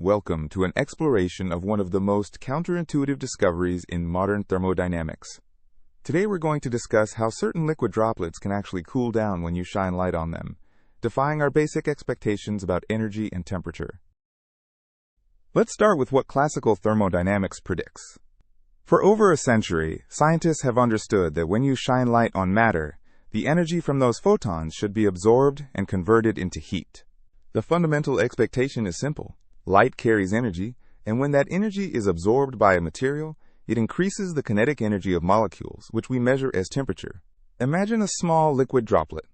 Welcome to an exploration of one of the most counterintuitive discoveries in modern thermodynamics. Today we're going to discuss how certain liquid droplets can actually cool down when you shine light on them, defying our basic expectations about energy and temperature. Let's start with what classical thermodynamics predicts. For over a century, scientists have understood that when you shine light on matter, the energy from those photons should be absorbed and converted into heat. The fundamental expectation is simple. Light carries energy, and when that energy is absorbed by a material, it increases the kinetic energy of molecules, which we measure as temperature. Imagine a small liquid droplet.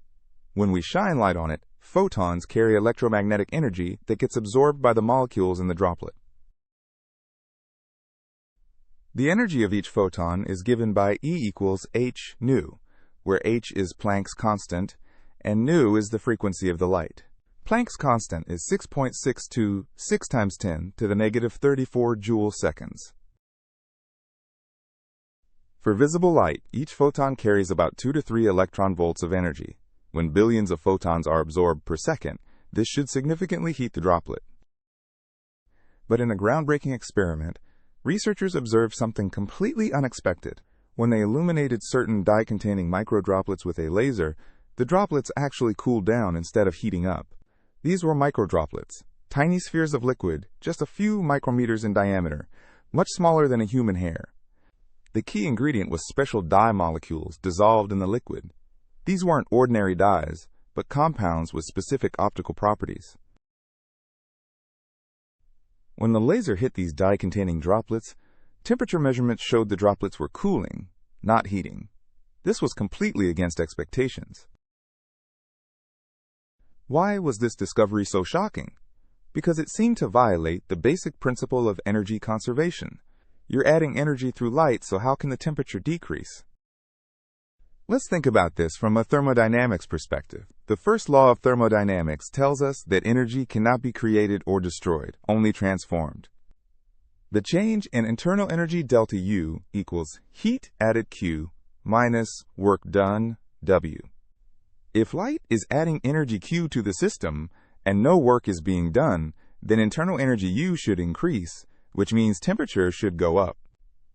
When we shine light on it, photons carry electromagnetic energy that gets absorbed by the molecules in the droplet. The energy of each photon is given by E equals h nu, where h is Planck's constant, and nu is the frequency of the light. Planck's constant is 6.626 times 10 to the negative 34 joule-seconds. For visible light, each photon carries about 2 to 3 electron volts of energy. When billions of photons are absorbed per second, this should significantly heat the droplet. But in a groundbreaking experiment, researchers observed something completely unexpected. When they illuminated certain dye-containing microdroplets with a laser, the droplets actually cooled down instead of heating up. These were microdroplets, tiny spheres of liquid, just a few micrometers in diameter, much smaller than a human hair. The key ingredient was special dye molecules dissolved in the liquid. These weren't ordinary dyes, but compounds with specific optical properties. When the laser hit these dye-containing droplets, temperature measurements showed the droplets were cooling, not heating. This was completely against expectations. Why was this discovery so shocking? Because it seemed to violate the basic principle of energy conservation. You're adding energy through light, so how can the temperature decrease? Let's think about this from a thermodynamics perspective. The first law of thermodynamics tells us that energy cannot be created or destroyed, only transformed. The change in internal energy delta U equals heat added Q minus work done W. If light is adding energy Q to the system and no work is being done, then internal energy U should increase, which means temperature should go up.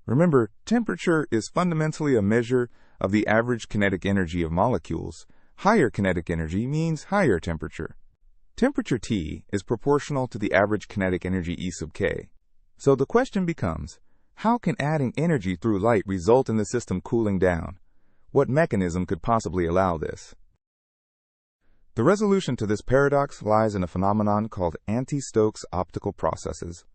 Remember, temperature is fundamentally a measure of the average kinetic energy of molecules. Higher kinetic energy means higher temperature. Temperature T is proportional to the average kinetic energy E sub K. So the question becomes, how can adding energy through light result in the system cooling down? What mechanism could possibly allow this? The resolution to this paradox lies in a phenomenon called anti-Stokes optical processes.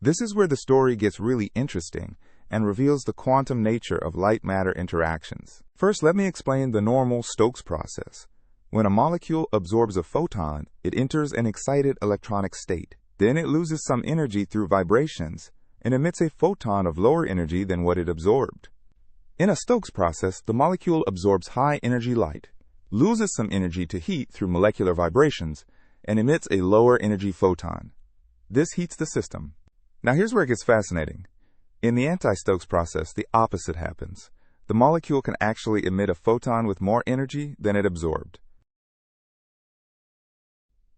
This is where the story gets really interesting and reveals the quantum nature of light-matter interactions. First, let me explain the normal Stokes process. When a molecule absorbs a photon, it enters an excited electronic state. Then it loses some energy through vibrations and emits a photon of lower energy than what it absorbed. In a Stokes process, the molecule absorbs high-energy light, loses some energy to heat through molecular vibrations, and emits a lower energy photon. This heats the system. Now here's where it gets fascinating. In the anti-Stokes process, the opposite happens. The molecule can actually emit a photon with more energy than it absorbed.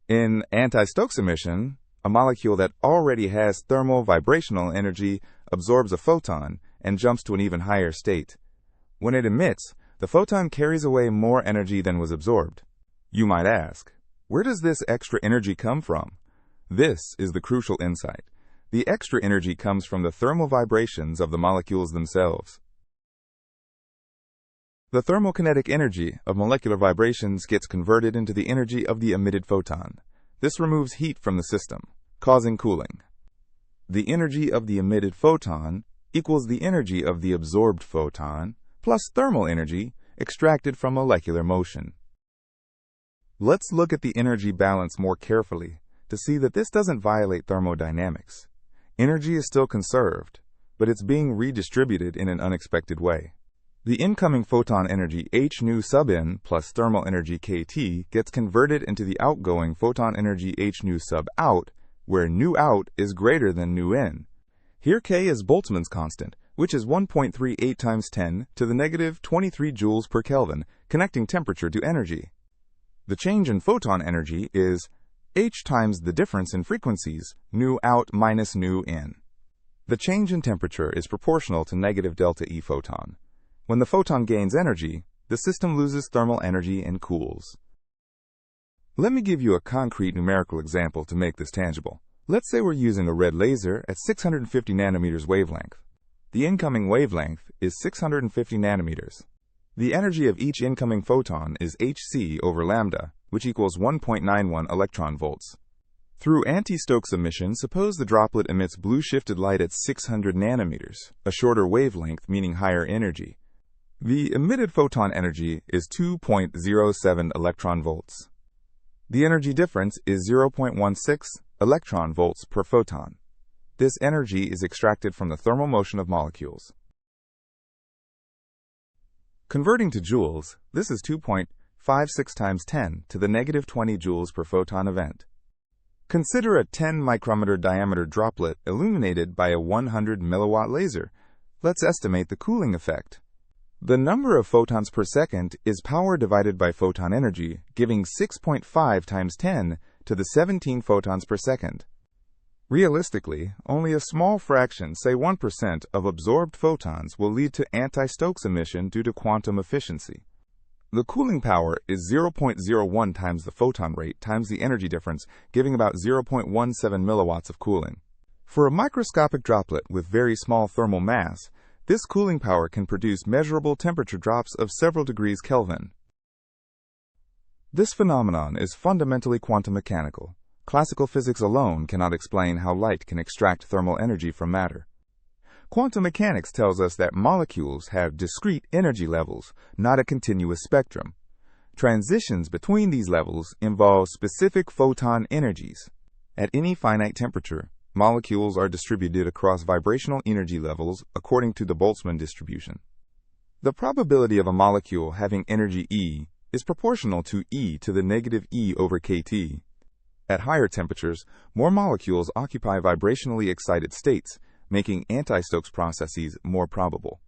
In anti-Stokes emission, a molecule that already has thermal vibrational energy absorbs a photon and jumps to an even higher state. When it emits, the photon carries away more energy than was absorbed. You might ask, where does this extra energy come from? This is the crucial insight. The extra energy comes from the thermal vibrations of the molecules themselves. The thermokinetic energy of molecular vibrations gets converted into the energy of the emitted photon. This removes heat from the system, causing cooling. The energy of the emitted photon equals the energy of the absorbed photon plus thermal energy extracted from molecular motion. Let's look at the energy balance more carefully to see that this doesn't violate thermodynamics. Energy is still conserved, but it's being redistributed in an unexpected way. The incoming photon energy h nu sub n plus thermal energy kT gets converted into the outgoing photon energy h nu sub out, where nu out is greater than nu in. Here K is Boltzmann's constant, which is 1.38 times 10 to the negative 23 joules per Kelvin, connecting temperature to energy. The change in photon energy is H times the difference in frequencies, nu out minus nu in. The change in temperature is proportional to negative delta E photon. When the photon gains energy, the system loses thermal energy and cools. Let me give you a concrete numerical example to make this tangible. Let's say we're using a red laser at 650 nanometers wavelength. The incoming wavelength is 650 nanometers. The energy of each incoming photon is hc over lambda, which equals 1.91 electron volts. Through anti-Stokes emission, suppose the droplet emits blue shifted light at 600 nanometers, a shorter wavelength meaning higher energy. The emitted photon energy is 2.07 electron volts. The energy difference is 0.16 electron volts per photon. This energy is extracted from the thermal motion of molecules. Converting to joules, this is 2.56 times 10 to the negative 20 joules per photon event. Consider a 10 micrometer diameter droplet illuminated by a 100 milliwatt laser. Let's estimate the cooling effect. The number of photons per second is power divided by photon energy, giving 6.5 times 10 to the 17 photons per second. Realistically, only a small fraction, say 1%, of absorbed photons will lead to anti-Stokes emission due to quantum efficiency. The cooling power is 0.01 times the photon rate times the energy difference, giving about 0.17 milliwatts of cooling. For a microscopic droplet with very small thermal mass, this cooling power can produce measurable temperature drops of several degrees Kelvin. This phenomenon is fundamentally quantum mechanical. Classical physics alone cannot explain how light can extract thermal energy from matter. Quantum mechanics tells us that molecules have discrete energy levels, not a continuous spectrum. Transitions between these levels involve specific photon energies. At any finite temperature, molecules are distributed across vibrational energy levels according to the Boltzmann distribution. The probability of a molecule having energy E is proportional to E to the negative E over kT. At higher temperatures, more molecules occupy vibrationally excited states, making anti-Stokes processes more probable.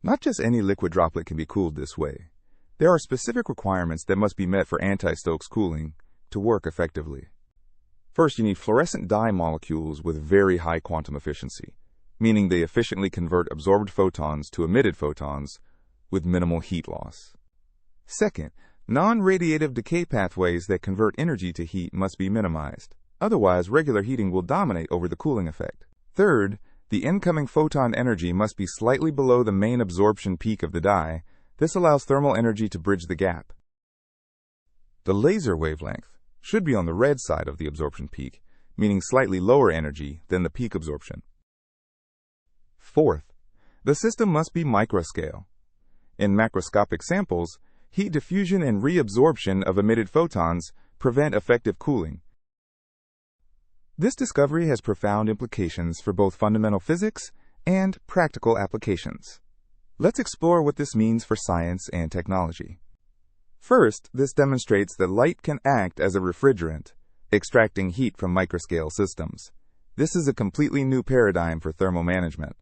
Not just any liquid droplet can be cooled this way. There are specific requirements that must be met for anti-Stokes cooling to work effectively. First, you need fluorescent dye molecules with very high quantum efficiency, meaning they efficiently convert absorbed photons to emitted photons with minimal heat loss. Second, non-radiative decay pathways that convert energy to heat must be minimized. Otherwise, regular heating will dominate over the cooling effect. Third, the incoming photon energy must be slightly below the main absorption peak of the dye. This allows thermal energy to bridge the gap. The laser wavelength should be on the red side of the absorption peak, meaning slightly lower energy than the peak absorption. Fourth, the system must be microscale. In macroscopic samples, heat diffusion and reabsorption of emitted photons prevent effective cooling. This discovery has profound implications for both fundamental physics and practical applications. Let's explore what this means for science and technology. First, this demonstrates that light can act as a refrigerant, extracting heat from microscale systems. This is a completely new paradigm for thermal management.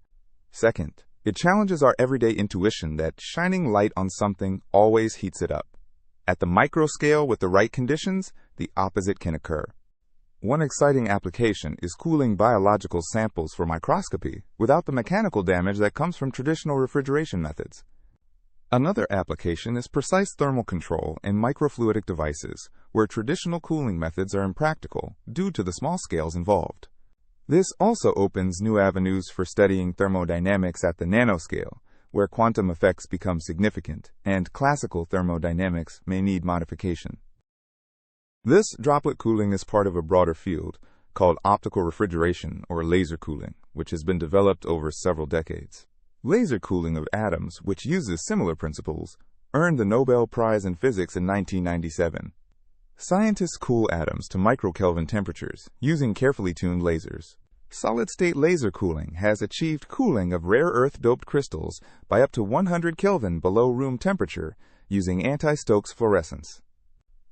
Second, it challenges our everyday intuition that shining light on something always heats it up. At the microscale, with the right conditions, the opposite can occur. One exciting application is cooling biological samples for microscopy without the mechanical damage that comes from traditional refrigeration methods. Another application is precise thermal control in microfluidic devices, where traditional cooling methods are impractical due to the small scales involved. This also opens new avenues for studying thermodynamics at the nanoscale, where quantum effects become significant and classical thermodynamics may need modification. This droplet cooling is part of a broader field called optical refrigeration or laser cooling, which has been developed over several decades. Laser cooling of atoms, which uses similar principles, earned the Nobel Prize in Physics in 1997. Scientists cool atoms to microkelvin temperatures using carefully tuned lasers. Solid-state laser cooling has achieved cooling of rare earth-doped crystals by up to 100 Kelvin below room temperature using anti-Stokes fluorescence.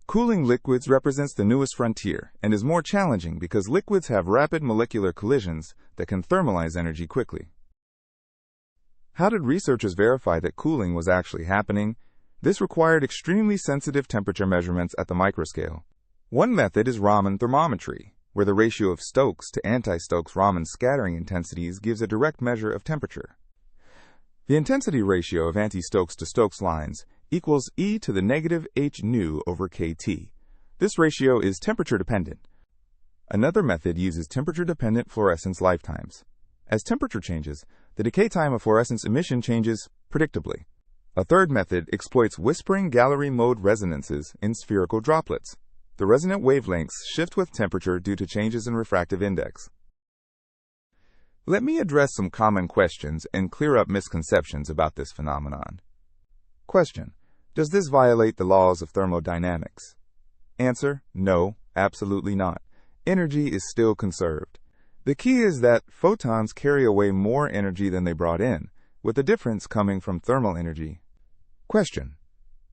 Cooling liquids represents the newest frontier and is more challenging because liquids have rapid molecular collisions that can thermalize energy quickly. How did researchers verify that cooling was actually happening? This required extremely sensitive temperature measurements at the microscale. One method is Raman thermometry, where the ratio of Stokes to anti-Stokes Raman scattering intensities gives a direct measure of temperature. The intensity ratio of anti-Stokes to Stokes lines equals e to the negative h nu over kT. This ratio is temperature-dependent. Another method uses temperature-dependent fluorescence lifetimes. As temperature changes, the decay time of fluorescence emission changes predictably. A third method exploits whispering gallery mode resonances in spherical droplets. The resonant wavelengths shift with temperature due to changes in refractive index. Let me address some common questions and clear up misconceptions about this phenomenon. Question: does this violate the laws of thermodynamics? Answer: no, absolutely not. Energy is still conserved. The key is that photons carry away more energy than they brought in, with the difference coming from thermal energy. Question: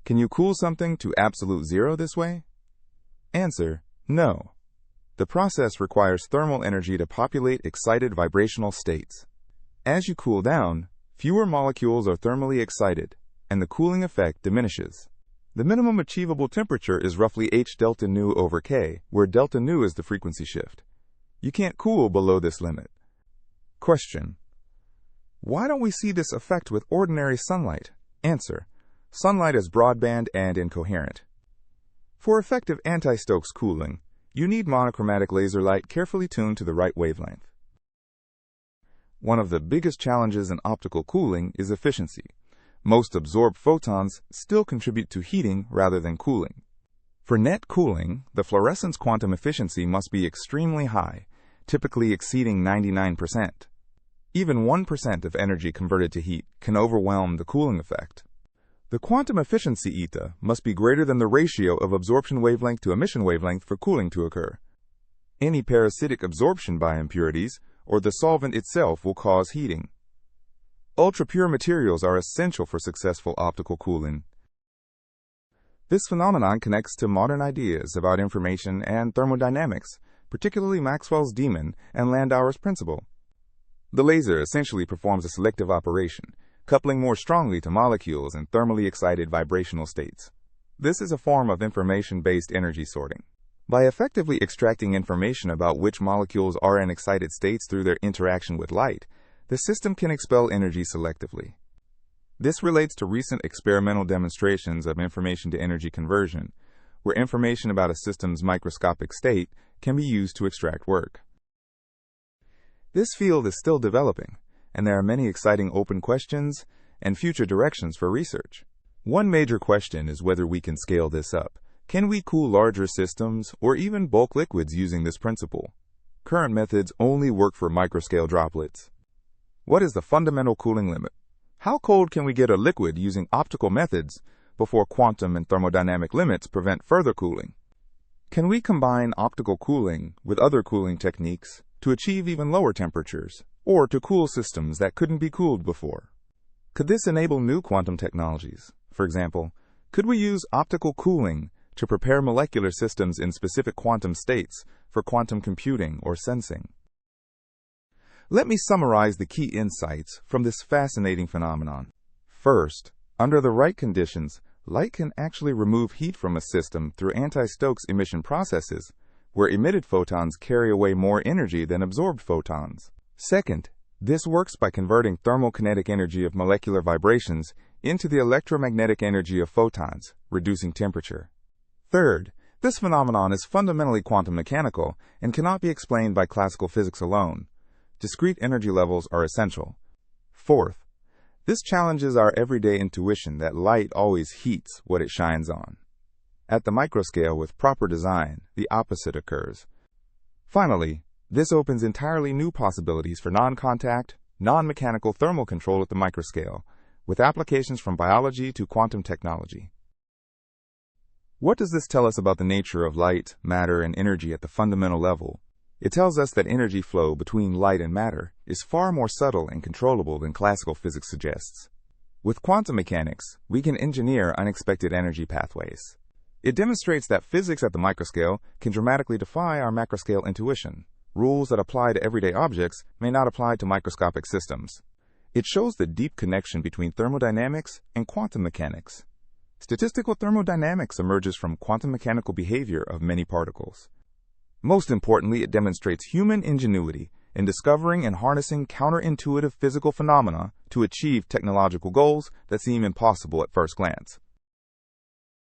can you cool something to absolute zero this way? Answer: no. The process requires thermal energy to populate excited vibrational states. As you cool down, fewer molecules are thermally excited, and the cooling effect diminishes. The minimum achievable temperature is roughly h delta nu over K, where delta nu is the frequency shift. You can't cool below this limit. Question: why don't we see this effect with ordinary sunlight? Answer: sunlight is broadband and incoherent. For effective anti-Stokes cooling, you need monochromatic laser light carefully tuned to the right wavelength. One of the biggest challenges in optical cooling is efficiency. Most absorbed photons still contribute to heating rather than cooling. For net cooling, the fluorescence quantum efficiency must be extremely high, typically exceeding 99%. Even 1% of energy converted to heat can overwhelm the cooling effect. The quantum efficiency eta must be greater than the ratio of absorption wavelength to emission wavelength for cooling to occur. Any parasitic absorption by impurities or the solvent itself will cause heating. Ultra-pure materials are essential for successful optical cooling. This phenomenon connects to modern ideas about information and thermodynamics, particularly Maxwell's demon and Landauer's principle. The laser essentially performs a selective operation, coupling more strongly to molecules in thermally excited vibrational states. This is a form of information-based energy sorting. By effectively extracting information about which molecules are in excited states through their interaction with light, the system can expel energy selectively. This relates to recent experimental demonstrations of information-to-energy conversion, where information about a system's microscopic state can be used to extract work. This field is still developing, and there are many exciting open questions and future directions for research. One major question is whether we can scale this up. Can we cool larger systems or even bulk liquids using this principle? Current methods only work for microscale droplets. What is the fundamental cooling limit? How cold can we get a liquid using optical methods before quantum and thermodynamic limits prevent further cooling? Can we combine optical cooling with other cooling techniques to achieve even lower temperatures, or to cool systems that couldn't be cooled before? Could this enable new quantum technologies? For example, could we use optical cooling to prepare molecular systems in specific quantum states for quantum computing or sensing? Let me summarize the key insights from this fascinating phenomenon. First, under the right conditions, light can actually remove heat from a system through anti-Stokes emission processes, where emitted photons carry away more energy than absorbed photons. Second, this works by converting thermokinetic energy of molecular vibrations into the electromagnetic energy of photons, reducing temperature. Third, this phenomenon is fundamentally quantum mechanical and cannot be explained by classical physics alone. Discrete energy levels are essential. Fourth, this challenges our everyday intuition that light always heats what it shines on. At the microscale, with proper design, the opposite occurs. Finally, this opens entirely new possibilities for non-contact, non-mechanical thermal control at the microscale, with applications from biology to quantum technology. What does this tell us about the nature of light, matter, and energy at the fundamental level? It tells us that energy flow between light and matter is far more subtle and controllable than classical physics suggests. With quantum mechanics, we can engineer unexpected energy pathways. It demonstrates that physics at the microscale can dramatically defy our macroscale intuition. Rules that apply to everyday objects may not apply to microscopic systems. It shows the deep connection between thermodynamics and quantum mechanics. Statistical thermodynamics emerges from quantum mechanical behavior of many particles. Most importantly, it demonstrates human ingenuity in discovering and harnessing counterintuitive physical phenomena to achieve technological goals that seem impossible at first glance.